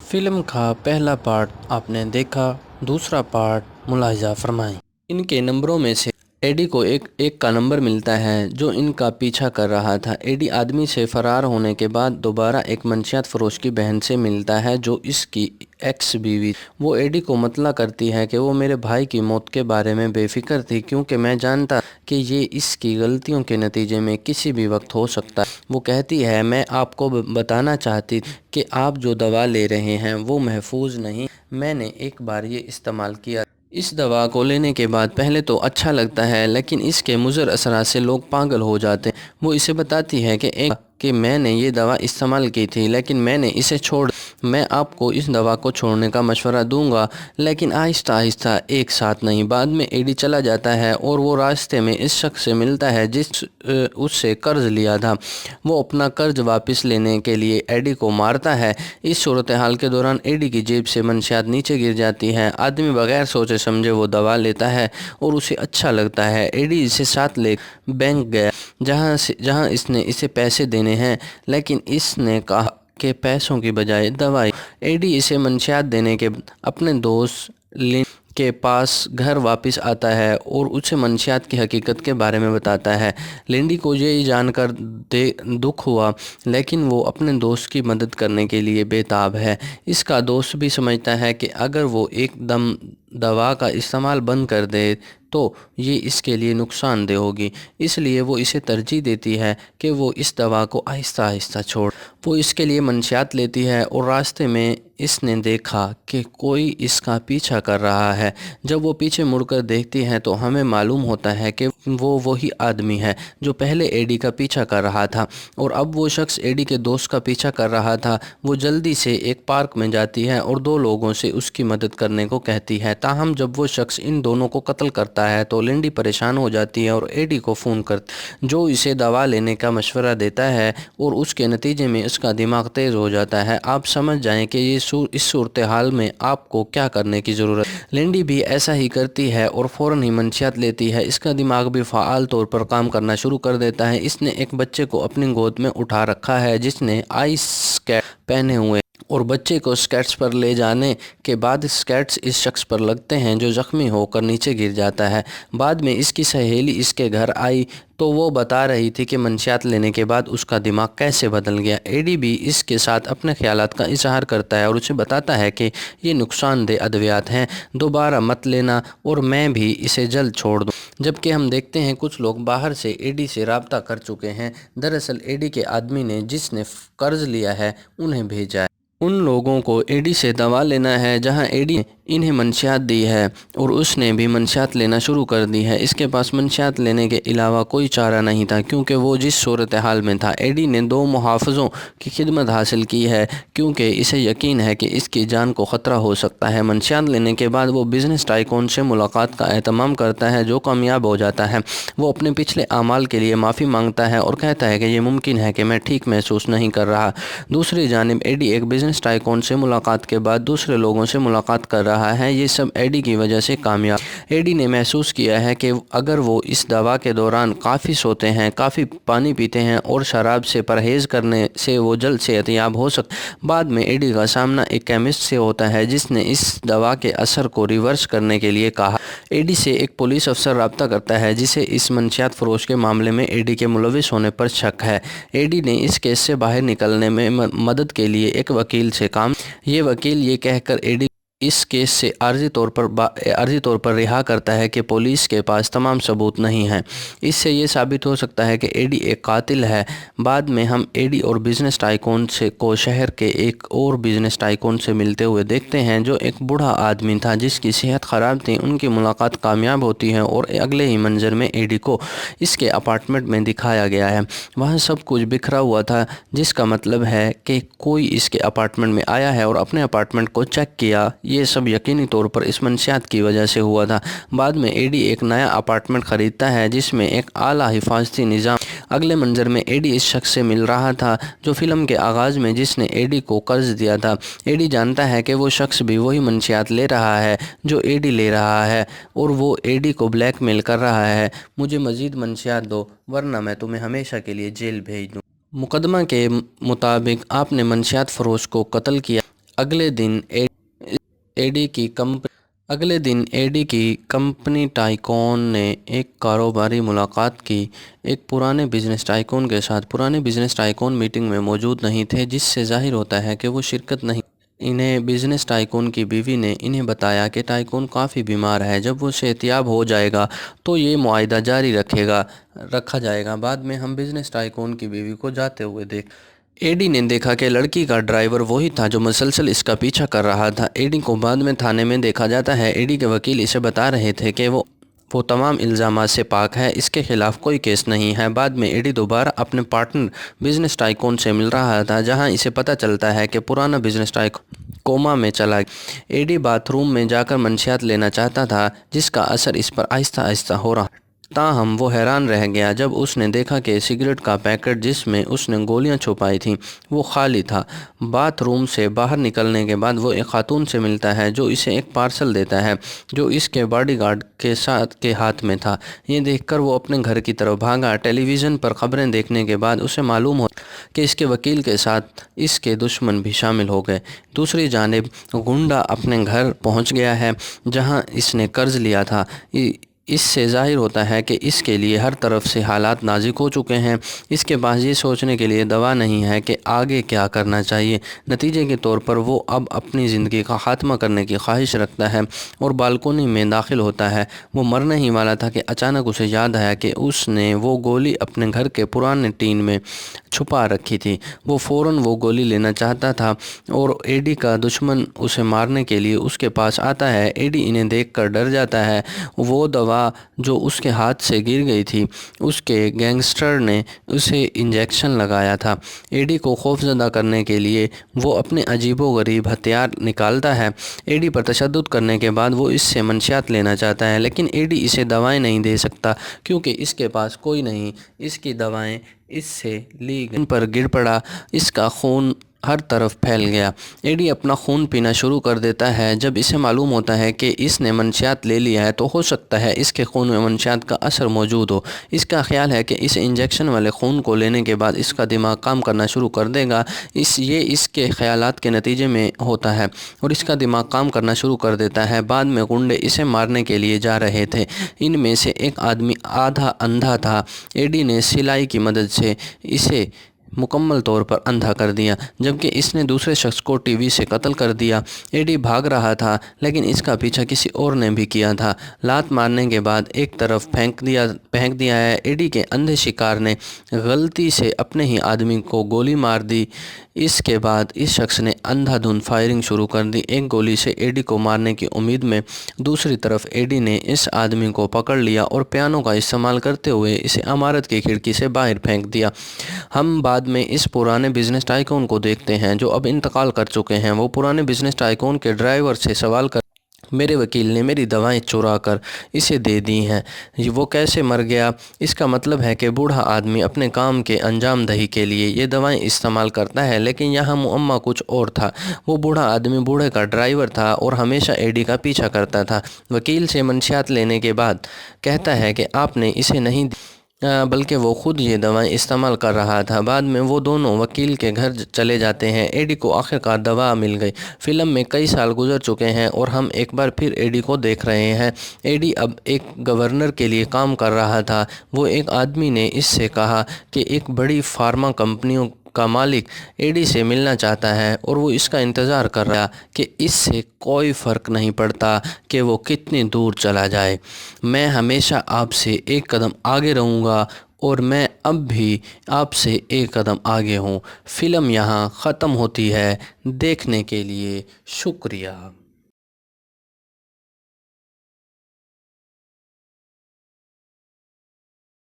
Film का पहला part आपने देखा, दूसरा पार्ट मुलाहिजा फरमाएं। इनके नंबरों में से एडी को एक एक का नंबर मिलता है जो इनका पीछा कर रहा था। एडी आदमी से फरार होने के बाद दोबारा एक मंशियात फरोश की बहन से मिलता है जो इसकी एक्स बीवी। वो एडी को मतला करती है कि वो मेरे भाई की मौत के बारे में बेफिक्र थी क्योंकि मैं जानता कि ये इसकी गलतियों के नतीजे में किसी भी वक्त हो सकता है। वो कहती है, मैं आपको बताना चाहती कि आप जो दवा ले रहे हैं वो महफूज नहीं। मैंने एक बार ये इस्तेमाल किया। इस दवा को लेने के बाद पहले तो अच्छा लगता है लेकिन इसके मुज़र असरात से लोग पागल हो जाते हैं। वो इसे बताती है कि मैंने ये दवा इस्तेमाल की थी लेकिन मैंने इसे छोड़। मैं आपको इस दवा को छोड़ने का मशवरा दूंगा लेकिन आहिस्ता आहिस्ता, एक साथ नहीं। बाद में एडी चला जाता है और वो रास्ते में इस शख्स से मिलता है जिस उससे कर्ज लिया था। वो अपना कर्ज वापस लेने के लिए एडी को मारता है। इस सूरत हाल के दौरान एडी की जेब से मंशियात नीचे गिर जाती है। आदमी बगैर सोचे समझे वो दवा लेता है और उसे अच्छा लगता है। एडी इसे साथ ले बैंक गया जहां इसने इसे पैसे देने हैं लेकिन इसने कहा कि पैसों की बजाय दवाई। एडी इसे मंशियात देने के अपने दोस्त लिन के पास घर वापस आता है और उसे मंशियात की हकीकत के बारे में बताता है। लिंडी को ये जानकर दुख हुआ लेकिन वो अपने दोस्त की मदद करने के लिए बेताब है। इसका दोस्त भी समझता है कि अगर वो एकदम दवा का इस्तेमाल बंद कर दे तो ये इसके लिए नुकसानदेह होगी, इसलिए वो इसे तरजीह देती है कि वो इस दवा को आहिस्ता आहिस्ता छोड़। वो इसके लिए मंशियात लेती है और रास्ते में इसने देखा कि कोई इसका पीछा कर रहा है। जब वो पीछे मुड़कर देखती है तो हमें मालूम होता है कि वो वही आदमी है जो पहले एडी का पीछा कर रहा था और अब वो शख्स एडी के दोस्त का पीछा कर रहा था। वो जल्दी से एक पार्क में जाती है और दो लोगों से उसकी मदद करने को कहती है। ताहम जब वो शख्स इन दोनों को कत्ल करता है तो लिंडी परेशान हो जाती है और एडी को फ़ोन करती जो इसे दवा लेने का मशवरा देता है और उसके नतीजे में इसका दिमाग तेज़ हो जाता है। आप समझ जाएं कि इस सूरत हाल में आपको क्या करने की ज़रूरत। लिंडी भी ऐसा ही करती है और फ़ौरन ही मंशियात लेती है। इसका दिमाग भी फ़ाल तौर पर काम करना शुरू कर देता है। इसने एक बच्चे को अपनी गोद में उठा रखा है जिसने आइस स्केट पहने हुए और बच्चे को स्केट्स पर ले जाने के बाद स्केट्स इस शख्स पर लगते हैं जो ज़ख्मी होकर नीचे गिर जाता है। बाद में इसकी सहेली इसके घर आई तो वो बता रही थी कि मंशियात लेने के बाद उसका दिमाग कैसे बदल गया। एडी भी इसके साथ अपने ख्यालात का इजहार करता है और उसे बताता है कि ये नुकसानदेह अद्वियात हैं, दोबारा मत लेना और मैं भी इसे जल्द छोड़ दूँ। जबकि हम देखते हैं कुछ लोग बाहर से एडी से रब्ता कर चुके हैं। दरअसल एडी के आदमी ने जिसने कर्ज लिया है उन्हें भेजा है। उन लोगों को एडी से दवा लेना है जहां एडी ने इन्हें मंशियात दी है और उसने भी मंशियात लेना शुरू कर दी है। इसके पास मंशियात लेने के अलावा कोई चारा नहीं था क्योंकि वो जिस सूरत हाल में था। एडी ने दो मुहाफ़िज़ों की खिदमत हासिल की है क्योंकि इसे यकीन है कि इसकी जान को ख़तरा हो सकता है। मंशियात लेने के बाद वो बिज़नेस टाइकून से मुलाकात का एहतमाम करता है जो कामयाब हो जाता है। वो अपने पिछले आमाल के लिए माफ़ी मांगता है और कहता है कि ये मुमकिन है कि मैं ठीक महसूस नहीं कर रहा। दूसरी जानिब एडी एक बिज़नेस टाइकून से मुलाकात के बाद दूसरे लोगों से मुलाकात कर रहा है। ये सब एडी की वजह से कामयाब। एडी ने महसूस किया है कि अगर वो इस दवा के दौरान काफ़ी सोते हैं, काफ़ी पानी पीते हैं और शराब से परहेज़ करने से वो जल्द सेहतयाब हो सकता। बाद में एडी का सामना एक केमिस्ट से होता है जिसने इस दवा के असर को रिवर्स करने के लिए कहा। एडी से एक पुलिस अफसर रब्ता करता है जिसे इस मंशियात फरोश के मामले में एडी के मुलविस होने पर शक है। एडी ने इस केस से बाहर निकलने में मदद के लिए एक वकील से काम। ये वकील ये कहकर एडी इस केस से आर्जी तौर पर रिहा करता है कि पुलिस के पास तमाम सबूत नहीं हैं। इससे ये साबित हो सकता है कि एडी एक कातिल है। बाद में हम एडी और बिज़नेस टाइकून को शहर के एक और बिज़नेस टाइकून से मिलते हुए देखते हैं जो एक बूढ़ा आदमी था जिसकी सेहत ख़राब थी। उनकी मुलाकात कामयाब होती है और अगले ही मंजर में एडी को इसके अपार्टमेंट में दिखाया गया है। वहाँ सब कुछ बिखरा हुआ था जिसका मतलब है कि कोई इसके अपार्टमेंट में आया है और अपने अपार्टमेंट को चेक किया। ये सब यकीनी तौर पर इस मंशियात की वजह से हुआ था। बाद में एडी एक नया अपार्टमेंट ख़रीदता है जिसमें एक आला हिफाजती निज़ाम। अगले मंजर में एडी इस शख्स से मिल रहा था जो फिल्म के आगाज़ में जिसने एडी को कर्ज दिया था। एडी जानता है कि वो शख्स भी वही मंशियात ले रहा है जो एडी ले रहा है और वो एडी को ब्लैकमेल कर रहा है, मुझे मज़ीद मंशियात दो वरना मैं तुम्हें हमेशा के लिए जेल भेज दूँ। मुकदमा के मुताबिक आपने मंशियात फरोश को कत्ल किया। اگلے دن ایڈی کی کمپنی ٹائکون نے ایک کاروباری ملاقات کی ایک پرانے بزنس ٹائکون کے ساتھ۔ پرانے بزنس ٹائکون میٹنگ میں موجود نہیں تھے، جس سے ظاہر ہوتا ہے کہ وہ شرکت نہیں۔ انہیں بزنس ٹائکون کی بیوی نے انہیں بتایا کہ ٹائکون کافی بیمار ہے، جب وہ صحتیاب ہو جائے گا تو یہ معاہدہ جاری رکھا جائے گا۔ بعد میں ہم بزنس ٹائکون کی بیوی کو جاتے ہوئے ایڈی نے دیکھا کہ لڑکی کا ڈرائیور وہی تھا جو مسلسل اس کا پیچھا کر رہا تھا۔ ایڈی کو بعد میں تھانے میں دیکھا جاتا ہے۔ ایڈی کے وکیل اسے بتا رہے تھے کہ وہ تمام الزامات سے پاک ہے، اس کے خلاف کوئی کیس نہیں ہے۔ بعد میں ایڈی دوبارہ اپنے پارٹنر بزنس ٹائکون سے مل رہا تھا، جہاں اسے پتہ چلتا ہے کہ پرانا بزنس ٹائکون کوما میں چلا گیا۔ ایڈی باتھ روم میں جا کر منشیات لینا چاہتا تھا، جس کا اثر اس پر آہستہ آہستہ ہو رہا۔ تاہم وہ حیران رہ گیا جب اس نے دیکھا کہ سگریٹ کا پیکٹ جس میں اس نے گولیاں چھپائی تھیں وہ خالی تھا۔ باتھ روم سے باہر نکلنے کے بعد وہ ایک خاتون سے ملتا ہے جو اسے ایک پارسل دیتا ہے جو اس کے باڈی گارڈ کے ہاتھ میں تھا۔ یہ دیکھ کر وہ اپنے گھر کی طرف بھاگا۔ ٹیلی ویژن پر خبریں دیکھنے کے بعد اسے معلوم ہوتا کہ اس کے وکیل کے ساتھ اس کے دشمن بھی شامل ہو گئے۔ دوسری جانب گنڈا اپنے گھر پہنچ گیا ہے جہاں اس نے قرض لیا تھا۔ اس سے ظاہر ہوتا ہے کہ اس کے لیے ہر طرف سے حالات نازک ہو چکے ہیں۔ اس کے پاس یہ سوچنے کے لیے دوا نہیں ہے کہ آگے کیا کرنا چاہیے۔ نتیجے کے طور پر وہ اب اپنی زندگی کا خاتمہ کرنے کی خواہش رکھتا ہے اور بالکونی میں داخل ہوتا ہے۔ وہ مرنے ہی والا تھا کہ اچانک اسے یاد آیا کہ اس نے وہ گولی اپنے گھر کے پرانے ٹین میں چھپا رکھی تھی۔ وہ فوراً وہ گولی لینا چاہتا تھا اور ایڈی کا دشمن اسے مارنے کے لیے اس کے پاس آتا ہے۔ ایڈی انہیں دیکھ کر ڈر جاتا ہے۔ وہ دوا جو اس کے ہاتھ سے گر گئی تھی، اس کے گینگسٹر نے اسے انجیکشن لگایا تھا۔ ایڈی کو خوفزدہ کرنے کے لیے وہ اپنے عجیب و غریب ہتھیار نکالتا ہے۔ ایڈی پر تشدد کرنے کے بعد وہ اس سے منشیات لینا چاہتا ہے، لیکن ایڈی اسے دوائیں نہیں دے سکتا کیونکہ اس کے پاس کوئی نہیں۔ اس کی دوائیں اس سے لی گئیں، ان پر گر پڑا، اس کا خون ہر طرف پھیل گیا۔ ایڈی اپنا خون پینا شروع کر دیتا ہے۔ جب اسے معلوم ہوتا ہے کہ اس نے منشیات لے لیا ہے تو ہو سکتا ہے اس کے خون میں منشیات کا اثر موجود ہو۔ اس کا خیال ہے کہ اس انجیکشن والے خون کو لینے کے بعد اس کا دماغ کام کرنا شروع کر دے گا۔ یہ اس کے خیالات کے نتیجے میں ہوتا ہے اور اس کا دماغ کام کرنا شروع کر دیتا ہے۔ بعد میں گنڈے اسے مارنے کے لیے جا رہے تھے۔ ان میں سے ایک آدمی آدھا اندھا تھا۔ ایڈی نے سلائی کی مدد سے اسے مکمل طور پر اندھا کر دیا، جبکہ اس نے دوسرے شخص کو ٹی وی سے قتل کر دیا۔ ایڈی بھاگ رہا تھا لیکن اس کا پیچھا کسی اور نے بھی کیا تھا۔ لات مارنے کے بعد ایک طرف پھینک دیا ہے۔ ایڈی کے اندھے شکار نے غلطی سے اپنے ہی آدمی کو گولی مار دی۔ اس کے بعد اس شخص نے اندھا دھند فائرنگ شروع کر دی، ایک گولی سے ایڈی کو مارنے کی امید میں۔ دوسری طرف ایڈی نے اس آدمی کو پکڑ لیا اور پیانو کا استعمال کرتے ہوئے اسے عمارت کی کھڑکی سے باہر پھینک دیا۔ ہم بعد میں اس پرانے بزنس ٹائکون کو دیکھتے ہیں جو اب انتقال کر چکے ہیں۔ وہ پرانے بزنس ٹائکون کے ڈرائیور سے سوال کر میرے وکیل نے میری دوائیں چرا کر اسے دے دی ہیں، وہ کیسے مر گیا؟ اس کا مطلب ہے کہ بوڑھا آدمی اپنے کام کے انجام دہی کے لیے یہ دوائیں استعمال کرتا ہے، لیکن یہاں معمہ کچھ اور تھا۔ وہ بوڑھا آدمی بوڑھے کا ڈرائیور تھا اور ہمیشہ ایڈی کا پیچھا کرتا تھا۔ وکیل سے منشیات لینے کے بعد کہتا ہے کہ آپ نے اسے نہیں دی بلکہ وہ خود یہ دوائیں استعمال کر رہا تھا۔ بعد میں وہ دونوں وکیل کے گھر چلے جاتے ہیں۔ ایڈی کو آخرکار دوا مل گئی۔ فلم میں کئی سال گزر چکے ہیں اور ہم ایک بار پھر ایڈی کو دیکھ رہے ہیں۔ ایڈی اب ایک گورنر کے لیے کام کر رہا تھا۔ وہ ایک آدمی نے اس سے کہا کہ ایک بڑی فارما کمپنیوں کا مالک ایڈی سے ملنا چاہتا ہے اور وہ اس کا انتظار کر رہا کہ اس سے کوئی فرق نہیں پڑتا کہ وہ کتنی دور چلا جائے۔ میں ہمیشہ آپ سے ایک قدم آگے رہوں گا اور میں اب بھی آپ سے ایک قدم آگے ہوں۔ فلم یہاں ختم ہوتی ہے۔ دیکھنے کے لیے شکریہ۔